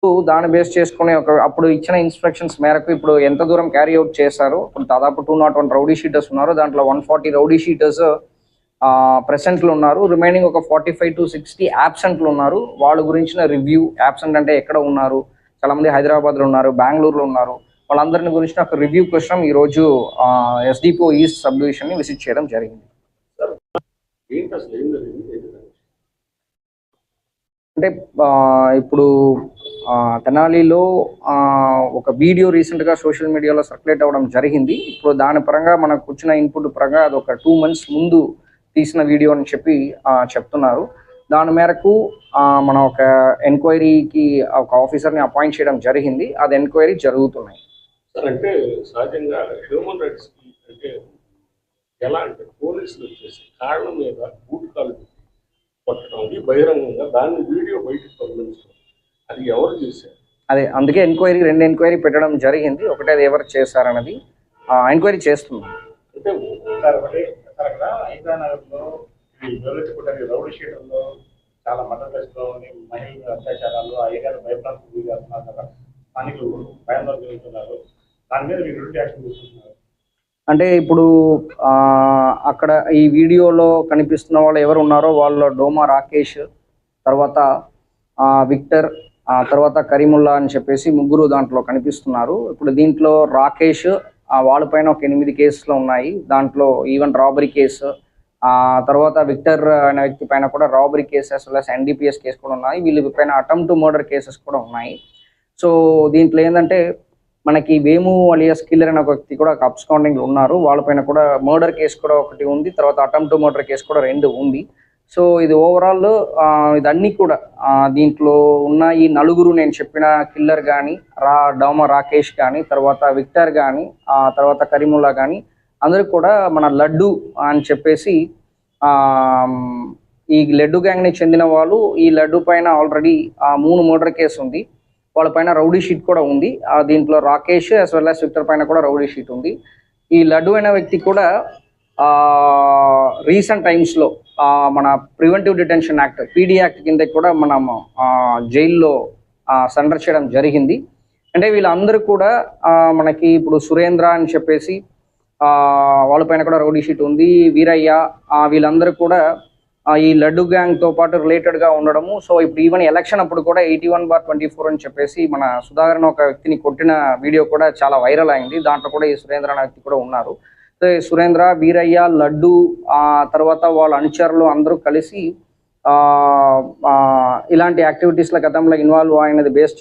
దాన్ని బేస్ చేసుకుని అప్పుడు ఇచ్చిన ఇన్స్ట్రక్షన్స్ మేరకు ఇప్పుడు ఎంత దూరం క్యారీ అవుట్ చేశారు. ఇప్పుడు దాదాపు 201 రౌడీ షీటర్స్ ఉన్నారు. దాంట్లో 140 రౌడీ షీటర్స్ ప్రెసెంట్లు ఉన్నారు. రిమైనింగ్ ఒక 45 to 60 యాబ్సెంట్లు ఉన్నారు. వాళ్ళ గురించిన రివ్యూ, యాబ్సెంట్ అంటే ఎక్కడ ఉన్నారు, చాలా మంది హైదరాబాద్లో ఉన్నారు, బెంగళూరులో ఉన్నారు, వాళ్ళందరిని గురించిన ఒక రివ్యూ కోసం ఈరోజు ఎస్డిపిఓ ఈస్ట్ సబ్ డివిజన్ని విజిట్ చేయడం జరిగింది. అంటే ఇప్పుడు తెనాలిలో ఒక వీడియో రీసెంట్గా సోషల్ మీడియాలో సర్క్యులేట్ అవ్వడం జరిగింది. ఇప్పుడు దాని పరంగా మనకు వచ్చిన ఇన్పుట్ పరంగా అది ఒక 2 months ముందు తీసిన వీడియో అని చెప్పి చెప్తున్నారు. దాని మేరకు మనం ఒక ఎంక్వైరీకి ఒక ఆఫీసర్ని అపాయింట్ చేయడం జరిగింది. అది ఎంక్వైరీ జరుగుతున్నాయి. సార్, అంటే సహజంగా హ్యూమన్ రైట్స్ అంటే ఎలా అంటే పోలీసులు వచ్చేసి కాళ్ళ మీద బూట్ కాలు కొట్టడం, అది బహిరంగంగా దాన్ని వీడియో బయటకు పంపించడం, అది ఎవరు చేశారు? అదే అందుకే రెండు ఎంక్వైరీ పెట్టడం జరిగింది. ఒకటి అది ఎవరు చేశారన్నది ఎంక్వైరీ చేస్తున్నాం. అంటే సార్ అక్కడ హైదరాబాద్లో ఈ రౌడీ షీటర్లో చాలా మర్డర్ కేసులో మహిళల అత్యాచారాలు, అయ్యగారు భయప్రాంతం గురి చేస్తున్నారు కదా, స్థానికులు భయంలో జరుగుతున్నారు. దాని మీద మీరు యాక్షన్ తీసుకుంటున్నారు. అంటే ఇప్పుడు అక్కడ ఈ వీడియోలో కనిపిస్తున్న వాళ్ళు ఎవరు ఉన్నారో వాళ్ళు డోమా రాకేష్, తర్వాత విక్టర్, తర్వాత కరీముల్లా అని చెప్పేసి ముగ్గురు దాంట్లో కనిపిస్తున్నారు. ఇప్పుడు దీంట్లో రాకేష్ వాళ్ళపైన ఒక 8 కేసులు ఉన్నాయి. దాంట్లో ఈవెన్ రాబరీ కేసు, తర్వాత విక్టర్ అనే వ్యక్తి పైన కూడా robbery cases plus NDPS case కూడా ఉన్నాయి. వీళ్ళ పైన అటెంప్ట్ టు మర్డర్ కేసెస్ కూడా ఉన్నాయి. సో దీంట్లో ఏంటంటే మనకి వేము అలియాస్ కిల్లర్ అనే ఒక వ్యక్తి కూడా అబ్స్కాండింగ్లో ఉన్నారు. వాళ్ళపైన కూడా మర్డర్ కేసు కూడా ఒకటి ఉంది, తర్వాత అటెంప్ట్ టు మర్డర్ కేసు కూడా 2 ఉంది. సో ఇది ఓవరాల్ ఇదన్నీ కూడా దీంట్లో ఉన్న ఈ నలుగురు నేను చెప్పిన కిల్లర్ కానీ, డోమా రాకేష్ కానీ, తర్వాత విక్టర్ కానీ, తర్వాత కరీముల్లా కానీ అందరూ కూడా మన లడ్డు అని చెప్పేసి ఈ లడ్డు గ్యాంగ్ని చెందిన వాళ్ళు. ఈ లడ్డు పైన ఆల్రెడీ 3 మర్డర్ కేసు ఉంది. వాళ్ళపైన రౌడీ షీట్ కూడా ఉంది. దీంట్లో Rakesh as well as Victor పైన కూడా రౌడీ షీట్ ఉంది. ఈ లడ్డు అనే వ్యక్తి కూడా రీసెంట్ టైమ్స్లో మన preventive detention act PD act కింద కూడా మనం జైల్లో సరెండర్ చేయడం జరిగింది. అంటే వీళ్ళందరూ కూడా మనకి ఇప్పుడు సురేంద్ర అని చెప్పేసి వాళ్ళపైన కూడా రౌడీ షీట్ ఉంది, వీరయ్య, వీళ్ళందరూ కూడా ఈ లడ్డు గ్యాంగ్తో పాటు రిలేటెడ్గా ఉండడము. సో ఇప్పుడు ఈవెన్ ఎలక్షన్ అప్పుడు కూడా 81/24 అని చెప్పేసి మన సుధాకర్ ఒక వ్యక్తిని కొట్టిన వీడియో కూడా చాలా వైరల్ అయింది. దాంట్లో కూడా ఈ సురేంద్ర అనే వ్యక్తి కూడా ఉన్నారు. సో సురేంద్ర, వీరయ్య, లడ్డు, తర్వాత వాళ్ళ అనుచరులు అందరూ కలిసి ఇలాంటి యాక్టివిటీస్లో గతంలో ఇన్వాల్వ్ అయినది బేస్ చేసి